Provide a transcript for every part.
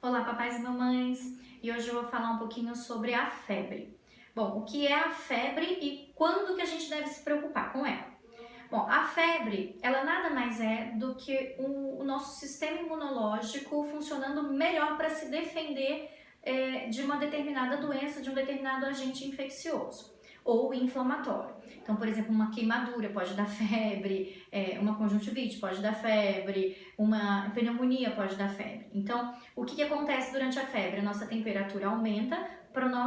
Olá, papais e mamães! E hoje eu vou falar um pouquinho sobre a febre. Bom, o que é a febre e quando que a gente deve se preocupar com ela? Bom, a febre, ela nada mais é do que o nosso sistema imunológico funcionando melhor para se defender de uma determinada doença, de um determinado agente infeccioso ou inflamatório. Então, por exemplo, uma queimadura pode dar febre, uma conjuntivite pode dar febre, uma pneumonia pode dar febre. Então, o que acontece durante a febre? A nossa temperatura aumenta,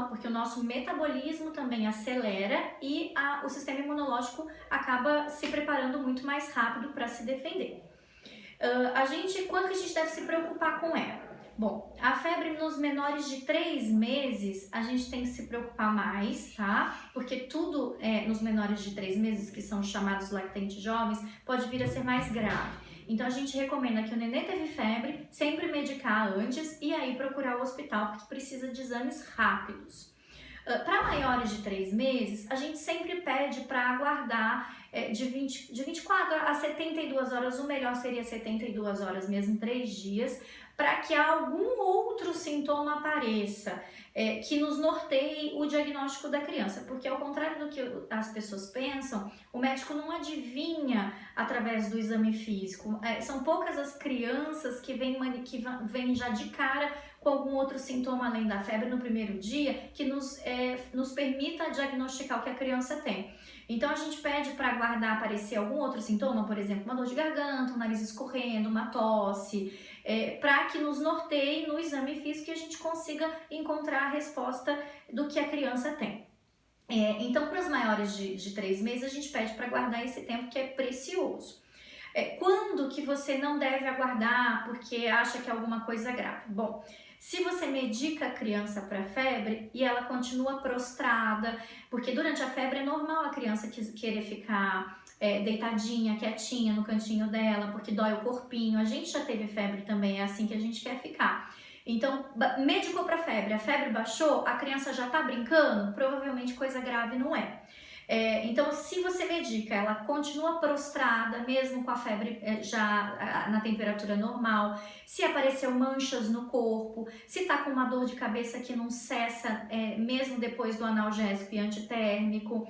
porque o nosso metabolismo também acelera e o sistema imunológico acaba se preparando muito mais rápido para se defender. Quando que a gente deve se preocupar com ela? Bom, a febre nos menores de 3 meses, a gente tem que se preocupar mais, tá? Porque tudo nos menores de 3 meses, que são chamados lactentes jovens, pode vir a ser mais grave. Então, a gente recomenda que o nenê teve febre, sempre medicar antes e aí procurar o hospital, porque precisa de exames rápidos. Para maiores de 3 meses, a gente sempre pede para aguardar de 24 a 72 horas, o melhor seria 72 horas mesmo, 3 dias, para que algum outro sintoma apareça, que nos norteie o diagnóstico da criança, porque ao contrário do que as pessoas pensam, o médico não adivinha através do exame físico. São poucas as crianças que vêm já de cara com algum outro sintoma além da febre no primeiro dia que nos permita diagnosticar o que a criança tem. Então a gente pede para aguardar aparecer algum outro sintoma, por exemplo, uma dor de garganta, um nariz escorrendo, uma tosse, para que nos norteie no exame físico e a gente consiga encontrar a resposta do que a criança tem. Então, para os maiores de 3 meses, a gente pede para aguardar esse tempo que é precioso. Quando que você não deve aguardar porque acha que é alguma coisa grave? Bom, se você medica a criança para febre e ela continua prostrada, porque durante a febre é normal a criança querer ficar deitadinha, quietinha no cantinho dela, porque dói o corpinho. A gente já teve febre também, é assim que a gente quer ficar. Então, medicou para febre, a febre baixou, a criança já tá brincando, provavelmente coisa grave não é. Então, se você medica, ela continua prostrada, mesmo com a febre já na temperatura normal, se apareceu manchas no corpo, se tá com uma dor de cabeça que não cessa, mesmo depois do analgésico e antitérmico,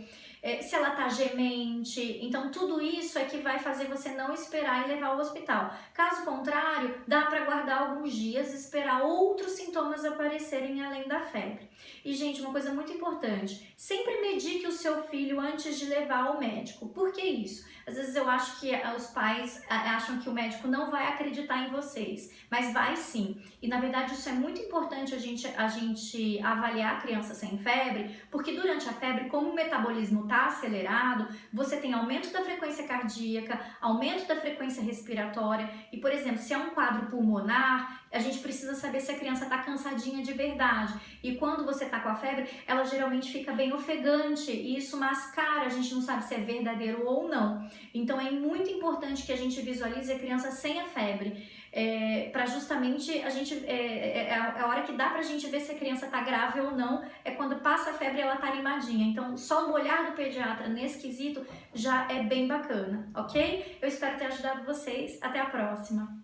se ela tá gemente, então tudo isso é que vai fazer você não esperar e levar ao hospital. Caso contrário, dá para guardar alguns dias, esperar outros sintomas aparecerem além da febre. E, gente, uma coisa muito importante, sempre medique o seu filho antes de levar ao médico. Por que isso? Às vezes eu acho que os pais acham que o médico não vai acreditar em vocês, mas vai sim. E na verdade isso é muito importante a gente avaliar a criança sem febre, porque durante a febre, como o metabolismo está acelerado, você tem aumento da frequência cardíaca, aumento da frequência respiratória e, por exemplo, se é um quadro pulmonar, a gente precisa saber se a criança está cansadinha de verdade. E quando você está com a febre, ela geralmente fica bem ofegante e isso mascara, a gente não sabe se é verdadeiro ou não. Então é muito importante que a gente visualize a criança sem a febre, para justamente a hora que dá pra gente ver se a criança tá grave ou não, é quando passa a febre e ela tá animadinha. Então só o olhar do pediatra nesse quesito já é bem bacana, ok? Eu espero ter ajudado vocês. Até a próxima!